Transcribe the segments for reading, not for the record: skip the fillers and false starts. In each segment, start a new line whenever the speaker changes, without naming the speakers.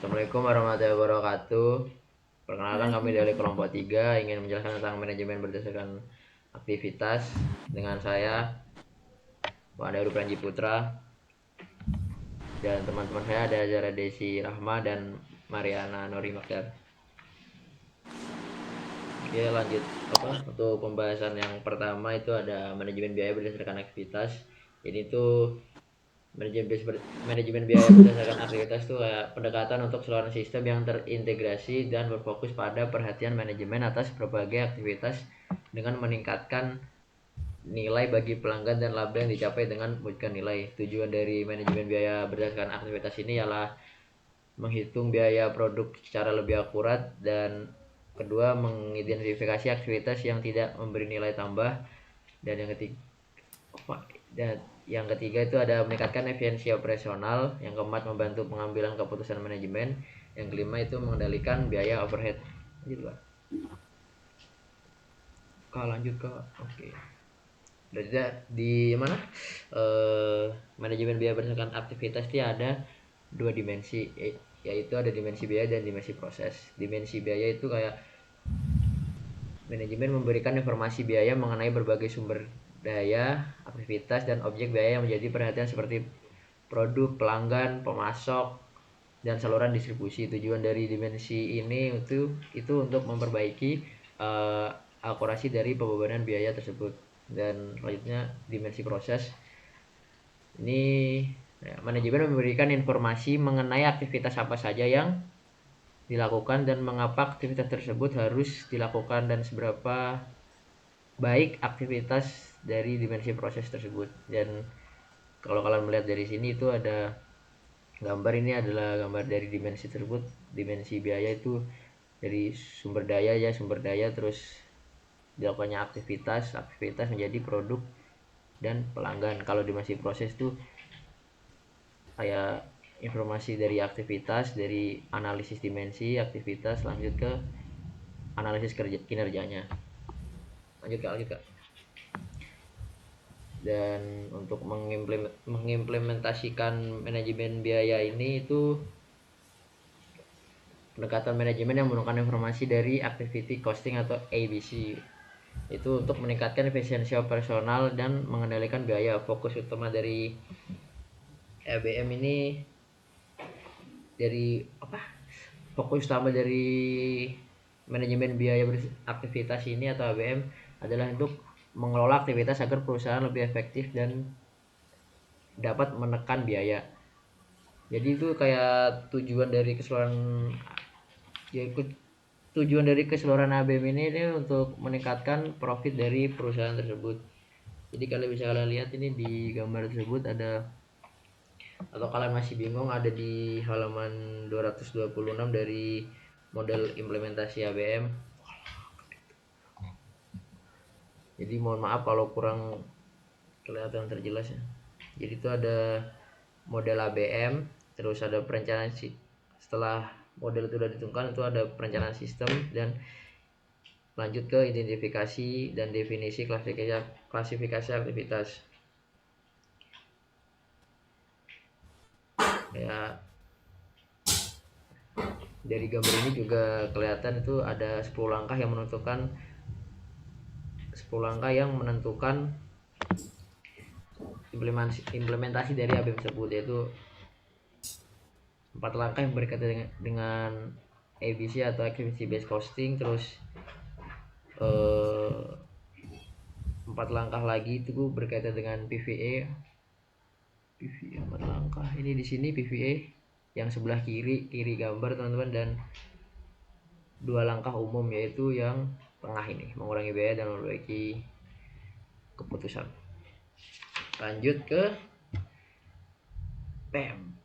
Assalamualaikum warahmatullahi wabarakatuh. Perkenalkan kami dari kelompok 3 ingin menjelaskan tentang manajemen berdasarkan aktivitas dengan saya Pak Daru Pranji Putra dan teman-teman saya ada Zara Desi Rahma dan Mariana Nori Makdar. Oke, lanjut untuk pembahasan yang pertama itu ada manajemen biaya berdasarkan aktivitas. Ini tuh manajemen biaya berdasarkan aktivitas itu kayak pendekatan untuk seluruh sistem yang terintegrasi dan berfokus pada perhatian manajemen atas berbagai aktivitas dengan meningkatkan nilai bagi pelanggan dan laba yang dicapai dengan mewujudkan nilai. Tujuan dari manajemen biaya berdasarkan aktivitas ini ialah menghitung biaya produk secara lebih akurat, dan kedua mengidentifikasi aktivitas yang tidak memberi nilai tambah, dan yang ketiga itu ada meningkatkan efisiensi operasional, yang keempat membantu pengambilan keputusan manajemen, yang kelima itu mengendalikan biaya overhead. Gitu Pak. Lanjut ke oke. Berarti di mana manajemen biaya berdasarkan aktivitas itu ada dua dimensi, yaitu ada dimensi biaya dan dimensi proses. Dimensi biaya itu kayak manajemen memberikan informasi biaya mengenai berbagai sumber daya, aktivitas, dan objek biaya yang menjadi perhatian seperti produk, pelanggan, pemasok, dan saluran distribusi. Tujuan dari dimensi ini itu untuk memperbaiki akurasi dari pembebanan biaya tersebut. Dan selanjutnya dimensi proses. Ini manajemen memberikan informasi mengenai aktivitas apa saja yang dilakukan dan mengapa aktivitas tersebut harus dilakukan dan seberapa baik aktivitas dari dimensi proses tersebut. Dan kalau kalian melihat dari sini itu ada gambar, ini adalah gambar dari dimensi tersebut. Dimensi biaya itu dari sumber daya, terus dilakukannya aktivitas menjadi produk dan pelanggan. Kalau dimensi proses itu kayak informasi dari aktivitas, dari analisis dimensi aktivitas, lanjut ke analisis kinerjanya. Lanjut kak. Dan untuk mengimplementasikan manajemen biaya ini itu pendekatan manajemen yang menggunakan informasi dari activity costing atau ABC, itu untuk meningkatkan efisiensi operasional dan mengendalikan biaya. Fokus utama dari ABM ini fokus utama dari manajemen biaya aktivitas ini atau ABM adalah untuk mengelola aktivitas agar perusahaan lebih efektif dan dapat menekan biaya. Jadi itu kayak tujuan dari keseluruhan ABM ini untuk meningkatkan profit dari perusahaan tersebut. Jadi kalian lihat ini di gambar tersebut ada, atau kalian masih bingung, ada di halaman 226 dari model implementasi ABM. Jadi mohon maaf kalau kurang kelihatan terjelas ya. Jadi itu ada model ABM, terus ada perencanaan setelah model itu sudah ditentukan itu ada perencanaan sistem, dan lanjut ke identifikasi dan definisi klasifikasi aktivitas. Ya, dari gambar ini juga kelihatan itu ada 10 langkah yang menentukan implementasi dari ABM tersebut, yaitu 4 langkah yang berkaitan dengan ABC atau activity based costing, terus 4 langkah lagi itu berkaitan dengan PVA. 4 langkah ini di sini PVA yang sebelah kiri gambar teman-teman, dan 2 langkah umum yaitu yang tengah ini, mengurangi biaya dan memperbaiki keputusan. Lanjut ke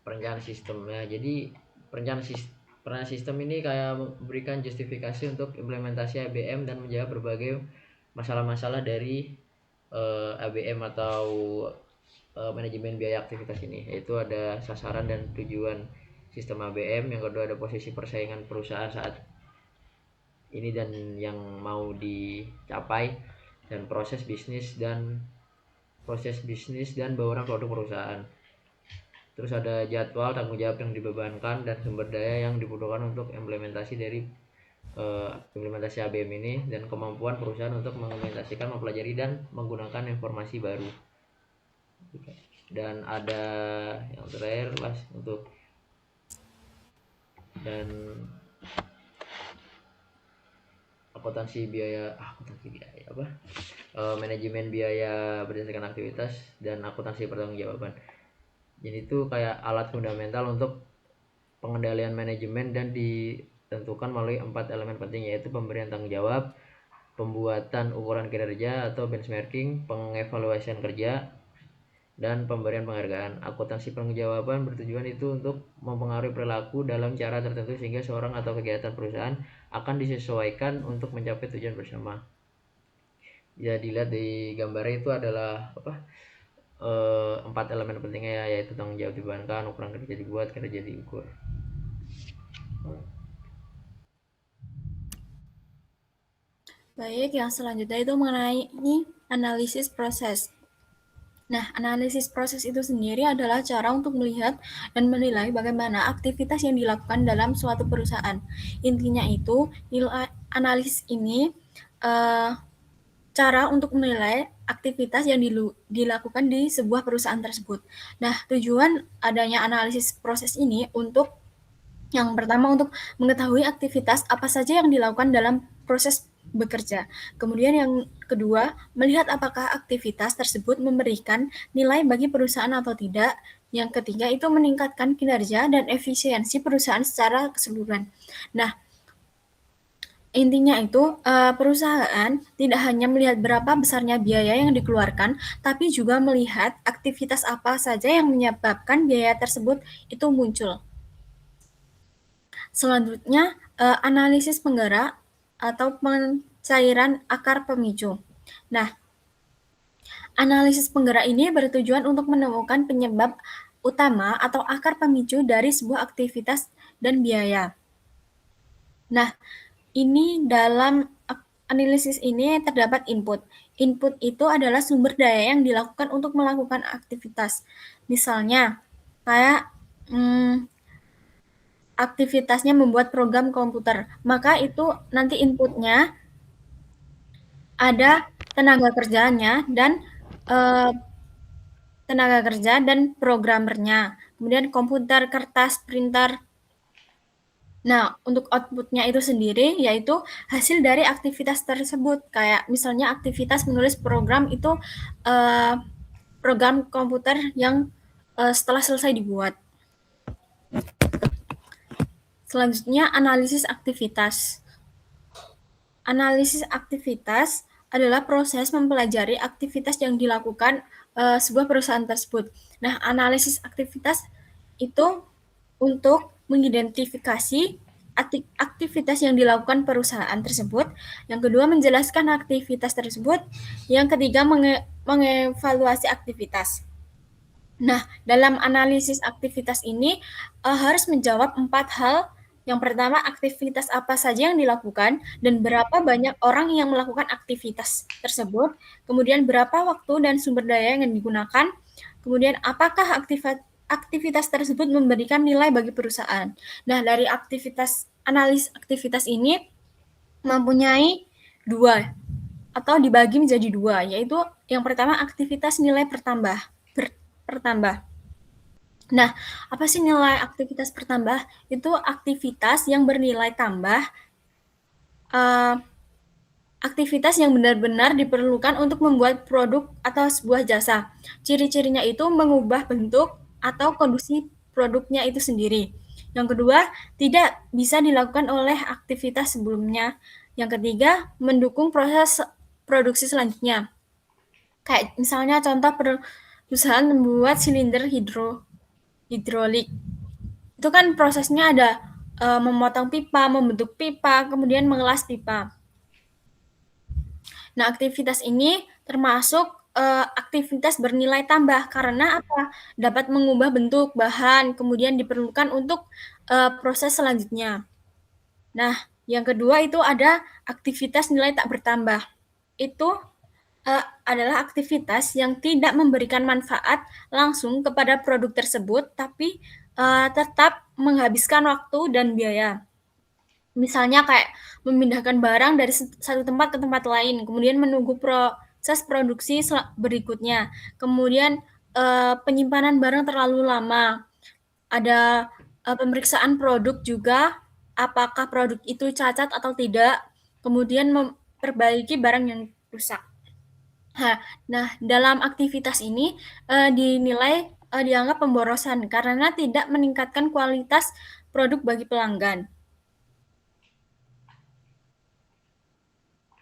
perencanaan sistem ya. Jadi perencanaan sistem ini kayak memberikan justifikasi untuk implementasi ABM dan menjawab berbagai masalah-masalah dari ABM atau manajemen biaya aktivitas ini, yaitu ada sasaran dan tujuan sistem ABM, yang kedua ada posisi persaingan perusahaan saat ini dan yang mau dicapai, dan proses bisnis dan bauran produk perusahaan. Terus ada jadwal tanggung jawab yang dibebankan dan sumber daya yang dibutuhkan untuk implementasi dari implementasi ABM ini, dan kemampuan perusahaan untuk mengimplementasikan, mempelajari dan menggunakan informasi baru. Dan ada yang terakhir mas untuk dan akuntansi biaya manajemen biaya berdasarkan aktivitas dan akuntansi pertanggungjawaban. Jadi itu kayak alat fundamental untuk pengendalian manajemen dan ditentukan melalui 4 elemen penting, yaitu pemberian tanggung jawab, pembuatan ukuran kinerja atau benchmarking, pengevaluasian kerja, dan pemberian penghargaan. Akuntansi pertanggungjawaban bertujuan itu untuk mempengaruhi perilaku dalam cara tertentu sehingga seorang atau kegiatan perusahaan akan disesuaikan untuk mencapai tujuan bersama. Ya, dilihat di gambarnya itu adalah 4 elemen pentingnya, yaitu tanggung jawab dibebankan, ukuran kerja dibuat, kerja diukur.
Baik, yang selanjutnya itu mengenai analisis proses. Nah, analisis proses itu sendiri adalah cara untuk melihat dan menilai bagaimana aktivitas yang dilakukan dalam suatu perusahaan. Intinya itu, nilai analisis ini cara untuk menilai aktivitas yang dilakukan di sebuah perusahaan tersebut. Nah, tujuan adanya analisis proses ini untuk yang pertama untuk mengetahui aktivitas apa saja yang dilakukan dalam proses bekerja. Kemudian yang kedua, melihat apakah aktivitas tersebut memberikan nilai bagi perusahaan atau tidak. Yang ketiga itu meningkatkan kinerja dan efisiensi perusahaan secara keseluruhan. Nah, intinya itu perusahaan tidak hanya melihat berapa besarnya biaya yang dikeluarkan, tapi juga melihat aktivitas apa saja yang menyebabkan biaya tersebut itu muncul. Selanjutnya, analisis penggerak atau pencairan akar pemicu. Nah, analisis penggerak ini bertujuan untuk menemukan penyebab utama atau akar pemicu dari sebuah aktivitas dan biaya. Nah, ini dalam analisis ini terdapat input. Input itu adalah sumber daya yang dilakukan untuk melakukan aktivitas. Misalnya, kayak aktivitasnya membuat program komputer, maka itu nanti inputnya ada tenaga kerjanya dan tenaga kerja dan programmernya, kemudian komputer, kertas, printer. Nah, untuk outputnya itu sendiri yaitu hasil dari aktivitas tersebut, kayak misalnya aktivitas menulis program itu program komputer yang setelah selesai dibuat. Selanjutnya, analisis aktivitas. Analisis aktivitas adalah proses mempelajari aktivitas yang dilakukan sebuah perusahaan tersebut. Nah, analisis aktivitas itu untuk mengidentifikasi aktivitas yang dilakukan perusahaan tersebut. Yang kedua, menjelaskan aktivitas tersebut. Yang ketiga, mengevaluasi aktivitas. Nah, dalam analisis aktivitas ini harus menjawab 4 hal. Yang pertama, aktivitas apa saja yang dilakukan dan berapa banyak orang yang melakukan aktivitas tersebut. Kemudian berapa waktu dan sumber daya yang digunakan. Kemudian apakah aktivitas tersebut memberikan nilai bagi perusahaan. Nah, dari analis aktivitas ini mempunyai 2 atau dibagi menjadi 2, yaitu yang pertama aktivitas nilai pertambah. Nah, apa sih nilai aktivitas pertambah? Itu aktivitas yang bernilai tambah, aktivitas yang benar-benar diperlukan untuk membuat produk atau sebuah jasa. Ciri-cirinya itu mengubah bentuk atau kondisi produknya itu sendiri. Yang kedua, tidak bisa dilakukan oleh aktivitas sebelumnya. Yang ketiga, mendukung proses produksi selanjutnya. Kayak misalnya contoh perusahaan membuat silinder hidrolik. Itu kan prosesnya ada memotong pipa, membentuk pipa, kemudian mengelas pipa. Nah, aktivitas ini termasuk aktivitas bernilai tambah karena apa? Dapat mengubah bentuk bahan, kemudian diperlukan untuk proses selanjutnya. Nah, yang kedua itu ada aktivitas nilai tak bertambah. Itu adalah aktivitas yang tidak memberikan manfaat langsung kepada produk tersebut, tapi tetap menghabiskan waktu dan biaya. Misalnya kayak memindahkan barang dari satu tempat ke tempat lain, kemudian menunggu proses produksi berikutnya, kemudian penyimpanan barang terlalu lama, ada pemeriksaan produk juga, apakah produk itu cacat atau tidak, kemudian memperbaiki barang yang rusak. Nah, dalam aktivitas ini dinilai dianggap pemborosan karena tidak meningkatkan kualitas produk bagi pelanggan.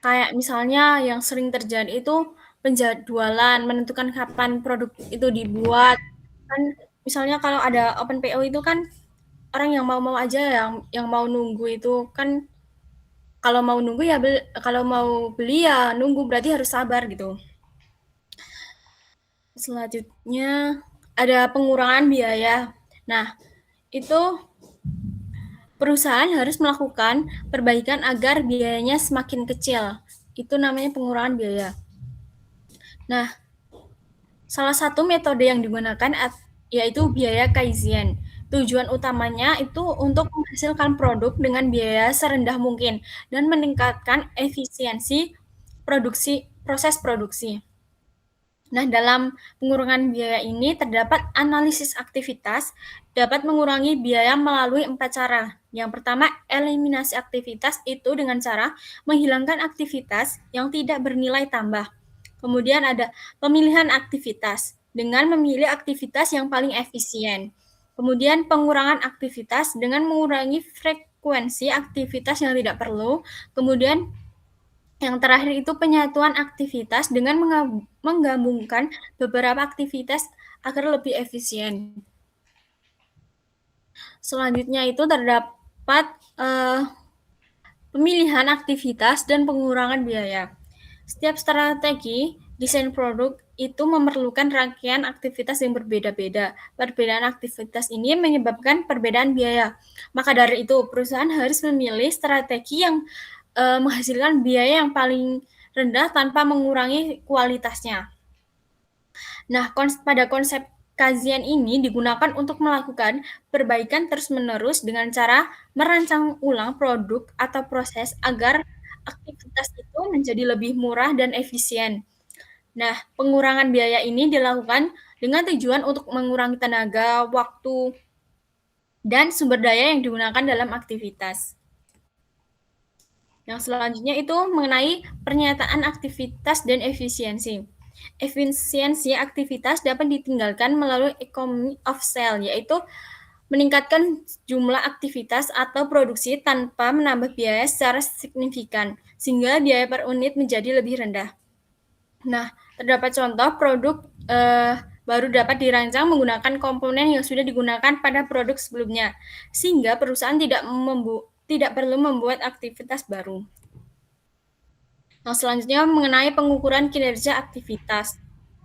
Kayak misalnya yang sering terjadi itu penjadwalan, menentukan kapan produk itu dibuat. Kan misalnya kalau ada open PO itu kan orang yang mau-mau aja yang mau nunggu itu kan kalau mau nunggu ya kalau mau beli ya nunggu berarti harus sabar gitu. Selanjutnya ada pengurangan biaya. Nah, itu perusahaan harus melakukan perbaikan agar biayanya semakin kecil. Itu namanya pengurangan biaya. Nah, salah satu metode yang digunakan yaitu biaya Kaizen. Tujuan utamanya itu untuk menghasilkan produk dengan biaya serendah mungkin dan meningkatkan efisiensi proses produksi. Nah, dalam pengurangan biaya ini terdapat analisis aktivitas dapat mengurangi biaya melalui 4 cara. Yang pertama, eliminasi aktivitas itu dengan cara menghilangkan aktivitas yang tidak bernilai tambah. Kemudian ada pemilihan aktivitas dengan memilih aktivitas yang paling efisien. Kemudian pengurangan aktivitas dengan mengurangi frekuensi aktivitas yang tidak perlu. Kemudian yang terakhir itu penyatuan aktivitas dengan menggabungkan beberapa aktivitas agar lebih efisien. Selanjutnya itu terdapat pemilihan aktivitas dan pengurangan biaya. Setiap strategi desain produk itu memerlukan rangkaian aktivitas yang berbeda-beda. Perbedaan aktivitas ini menyebabkan perbedaan biaya. Maka dari itu, perusahaan harus memilih strategi yang menghasilkan biaya yang paling rendah tanpa mengurangi kualitasnya. Nah, pada konsep kajian ini digunakan untuk melakukan perbaikan terus-menerus dengan cara merancang ulang produk atau proses agar aktivitas itu menjadi lebih murah dan efisien. Nah, pengurangan biaya ini dilakukan dengan tujuan untuk mengurangi tenaga, waktu, dan sumber daya yang digunakan dalam aktivitas. Yang selanjutnya itu mengenai pernyataan aktivitas dan efisiensi. Efisiensi aktivitas dapat ditinggalkan melalui economy of scale, yaitu meningkatkan jumlah aktivitas atau produksi tanpa menambah biaya secara signifikan, sehingga biaya per unit menjadi lebih rendah. Nah, terdapat contoh produk baru dapat dirancang menggunakan komponen yang sudah digunakan pada produk sebelumnya, sehingga perusahaan tidak perlu membuat aktivitas baru. Nah, selanjutnya mengenai pengukuran kinerja aktivitas.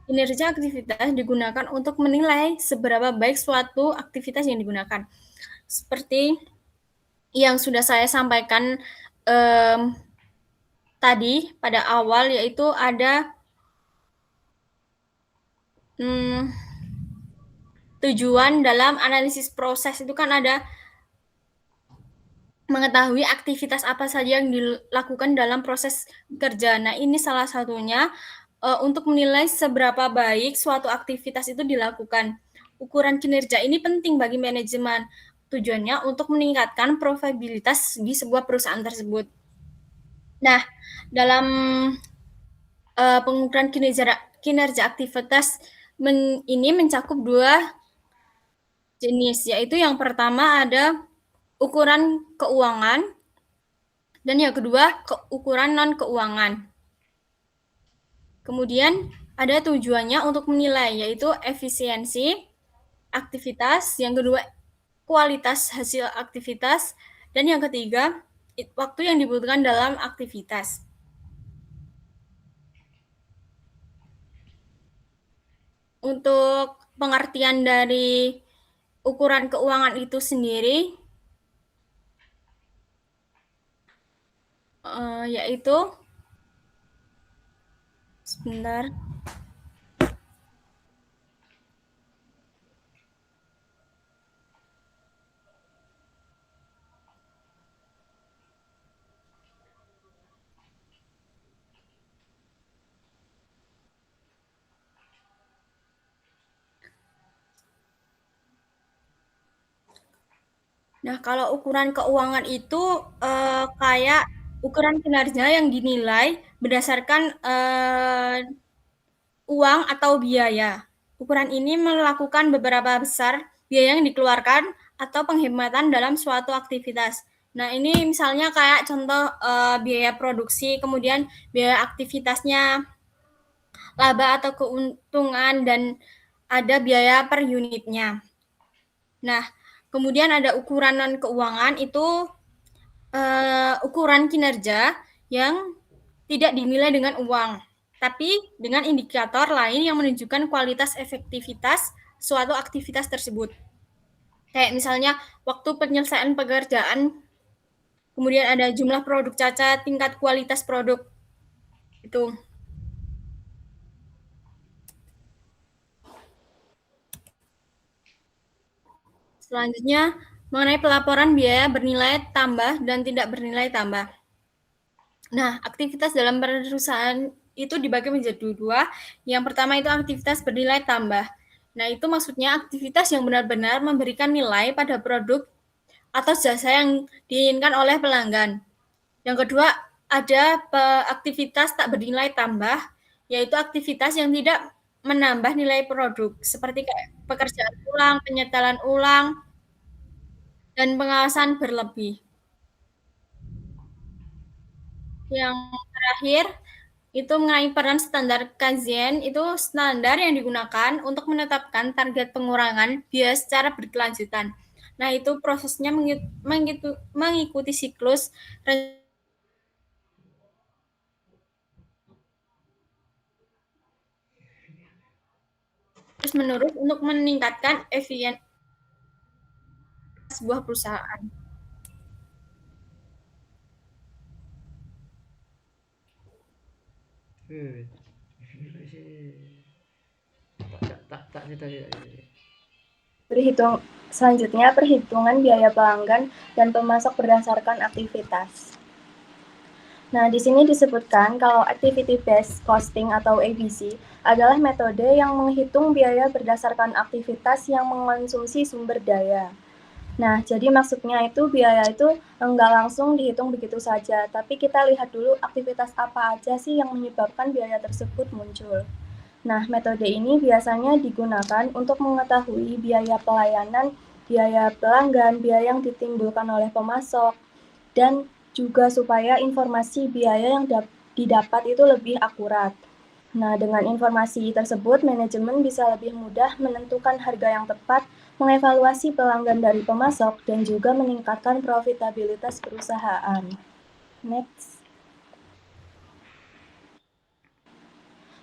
Kinerja aktivitas digunakan untuk menilai seberapa baik suatu aktivitas yang digunakan. Seperti yang sudah saya sampaikan tadi pada awal, yaitu ada tujuan dalam analisis proses itu kan ada mengetahui aktivitas apa saja yang dilakukan dalam proses kerja. Nah, ini salah satunya untuk menilai seberapa baik suatu aktivitas itu dilakukan. Ukuran kinerja ini penting bagi manajemen. Tujuannya untuk meningkatkan profitabilitas di sebuah perusahaan tersebut. Nah, dalam pengukuran kinerja aktivitas ini mencakup dua jenis, yaitu yang pertama ada ukuran keuangan dan yang kedua ukuran non-keuangan. Kemudian ada tujuannya untuk menilai, yaitu efisiensi aktivitas, yang kedua kualitas hasil aktivitas, dan yang ketiga waktu yang dibutuhkan dalam aktivitas. Untuk pengertian dari ukuran keuangan itu sendiri, yaitu Sebentar. Nah, kalau ukuran keuangan itu kayak ukuran kinerja yang dinilai berdasarkan uang atau biaya. Ukuran ini melakukan beberapa besar biaya yang dikeluarkan atau penghematan dalam suatu aktivitas. Nah, ini misalnya kayak contoh biaya produksi, kemudian biaya aktivitasnya, laba atau keuntungan, dan ada biaya per unitnya. Nah, kemudian ada ukuran keuangan itu ukuran kinerja yang tidak dinilai dengan uang, tapi dengan indikator lain yang menunjukkan kualitas efektivitas suatu aktivitas tersebut. Kayak misalnya waktu penyelesaian pekerjaan, kemudian ada jumlah produk cacat, tingkat kualitas produk itu. Selanjutnya, mengenai pelaporan biaya bernilai tambah dan tidak bernilai tambah. Nah, aktivitas dalam perusahaan itu dibagi menjadi dua. Yang pertama itu aktivitas bernilai tambah. Nah, itu maksudnya aktivitas yang benar-benar memberikan nilai pada produk atau jasa yang diinginkan oleh pelanggan. Yang kedua, ada aktivitas tak bernilai tambah, yaitu aktivitas yang tidak menambah nilai produk, seperti kayak pekerjaan ulang, penyetelan ulang, dan pengawasan berlebih. Yang terakhir, itu mengenai peran standar Kaizen, itu standar yang digunakan untuk menetapkan target pengurangan biaya secara berkelanjutan. Nah, itu prosesnya mengikuti siklus terus-menerus untuk meningkatkan efisiensi sebuah perusahaan.
Selanjutnya, perhitungan biaya pelanggan dan pemasok berdasarkan aktivitas. Nah, di sini disebutkan kalau activity based costing atau ABC adalah metode yang menghitung biaya berdasarkan aktivitas yang mengonsumsi sumber daya. Nah, jadi maksudnya itu biaya itu enggak langsung dihitung begitu saja, tapi kita lihat dulu aktivitas apa aja sih yang menyebabkan biaya tersebut muncul. Nah, metode ini biasanya digunakan untuk mengetahui biaya pelayanan, biaya pelanggan, biaya yang ditimbulkan oleh pemasok, dan juga supaya informasi biaya yang didapat itu lebih akurat. Nah, dengan informasi tersebut, manajemen bisa lebih mudah menentukan harga yang tepat, mengevaluasi pelanggan dari pemasok, dan juga meningkatkan profitabilitas perusahaan. Next.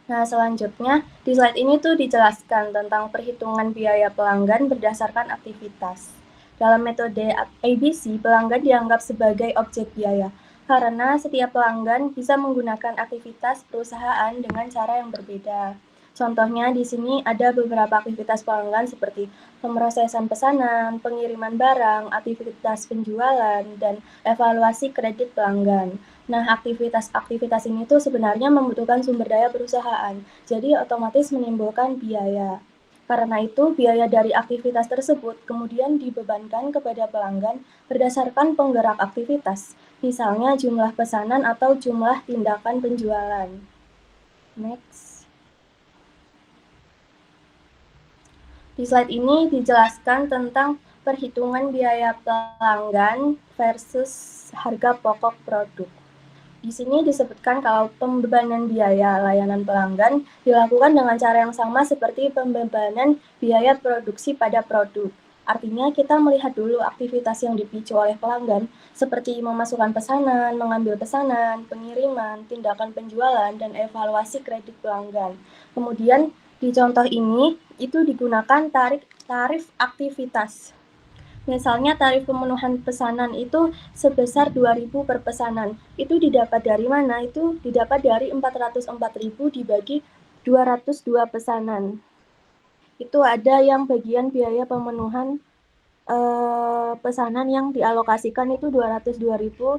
Nah, selanjutnya di slide ini tuh dijelaskan tentang perhitungan biaya pelanggan berdasarkan aktivitas. Dalam metode ABC, pelanggan dianggap sebagai objek biaya karena setiap pelanggan bisa menggunakan aktivitas perusahaan dengan cara yang berbeda. Contohnya di sini ada beberapa aktivitas pelanggan seperti pemrosesan pesanan, pengiriman barang, aktivitas penjualan, dan evaluasi kredit pelanggan. Nah, aktivitas-aktivitas ini tuh sebenarnya membutuhkan sumber daya perusahaan, jadi otomatis menimbulkan biaya. Karena itu, biaya dari aktivitas tersebut kemudian dibebankan kepada pelanggan berdasarkan penggerak aktivitas, misalnya jumlah pesanan atau jumlah tindakan penjualan. Next. Di slide ini dijelaskan tentang perhitungan biaya pelanggan versus harga pokok produk. Di sini disebutkan kalau pembebanan biaya layanan pelanggan dilakukan dengan cara yang sama seperti pembebanan biaya produksi pada produk. Artinya kita melihat dulu aktivitas yang dipicu oleh pelanggan seperti memasukkan pesanan, mengambil pesanan, pengiriman, tindakan penjualan, dan evaluasi kredit pelanggan. Kemudian di contoh ini itu digunakan tarif aktivitas. Misalnya tarif pemenuhan pesanan itu sebesar 2.000 per pesanan. Itu didapat dari mana? Itu didapat dari 404.000 dibagi 202 pesanan. Itu ada yang bagian biaya pemenuhan pesanan yang dialokasikan itu 202.000.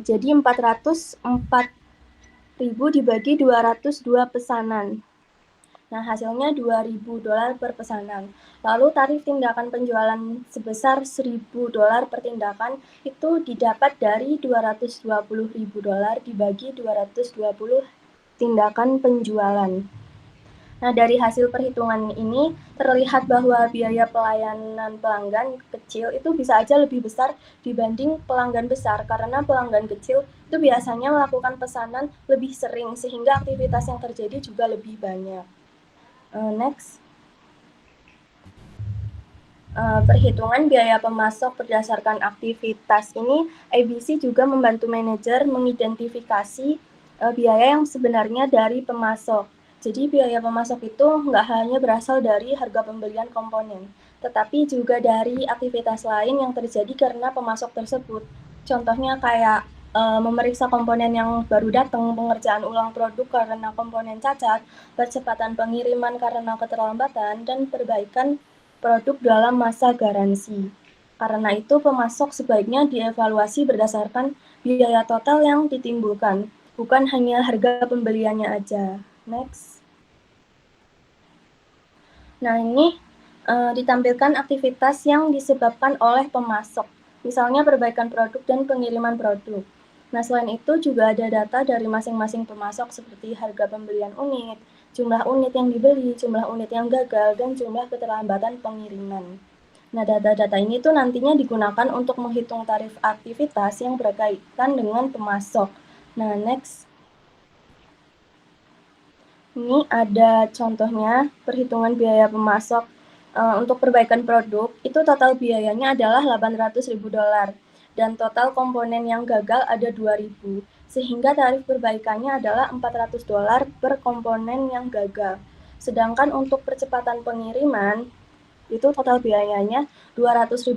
Jadi 404.000 dibagi 202 pesanan. Nah, hasilnya $2.000 per pesanan. Lalu tarif tindakan penjualan sebesar $1.000 per tindakan itu didapat dari $220.000 dibagi 220 tindakan penjualan. Nah, dari hasil perhitungan ini terlihat bahwa biaya pelayanan pelanggan kecil itu bisa aja lebih besar dibanding pelanggan besar, karena pelanggan kecil itu biasanya melakukan pesanan lebih sering sehingga aktivitas yang terjadi juga lebih banyak. Next. Perhitungan biaya pemasok berdasarkan aktivitas ini, ABC juga membantu manajer mengidentifikasi biaya yang sebenarnya dari pemasok. Jadi biaya pemasok itu nggak hanya berasal dari harga pembelian komponen, tetapi juga dari aktivitas lain yang terjadi karena pemasok tersebut. Contohnya kayak memeriksa komponen yang baru datang, pengerjaan ulang produk karena komponen cacat, percepatan pengiriman karena keterlambatan, dan perbaikan produk dalam masa garansi. Karena itu, pemasok sebaiknya dievaluasi berdasarkan biaya total yang ditimbulkan, bukan hanya harga pembeliannya aja. Next. Nah, ini ditampilkan aktivitas yang disebabkan oleh pemasok, misalnya perbaikan produk dan pengiriman produk. Nah, selain itu juga ada data dari masing-masing pemasok seperti harga pembelian unit, jumlah unit yang dibeli, jumlah unit yang gagal, dan jumlah keterlambatan pengiriman. Nah, data-data ini tuh nantinya digunakan untuk menghitung tarif aktivitas yang berkaitan dengan pemasok. Nah, next. Ini ada contohnya perhitungan biaya pemasok untuk perbaikan produk. Itu total biayanya adalah $800.000 dan total komponen yang gagal ada 2.000. Sehingga tarif perbaikannya adalah $400 per komponen yang gagal. Sedangkan untuk percepatan pengiriman itu total biayanya $200.000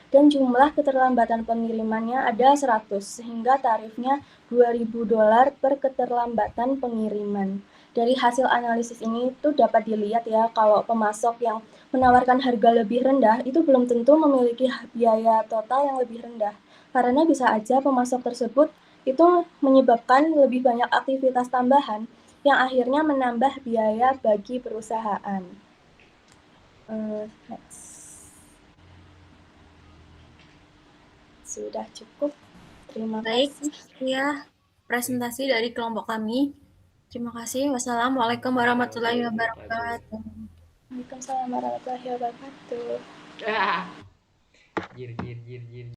dan jumlah keterlambatan pengirimannya ada 100, sehingga tarifnya $2.000 per keterlambatan pengiriman. Dari hasil analisis ini tuh dapat dilihat ya kalau pemasok yang menawarkan harga lebih rendah itu belum tentu memiliki biaya total yang lebih rendah, karena bisa aja pemasok tersebut itu menyebabkan lebih banyak aktivitas tambahan yang akhirnya menambah biaya bagi perusahaan. Next. Sudah cukup. Terima
Baik,
kasih.
ya presentasi dari kelompok kami. Terima kasih. Wassalamualaikum warahmatullahi wabarakatuh.
Waalaikumsalam warahmatullahi wabarakatuh.
Jir.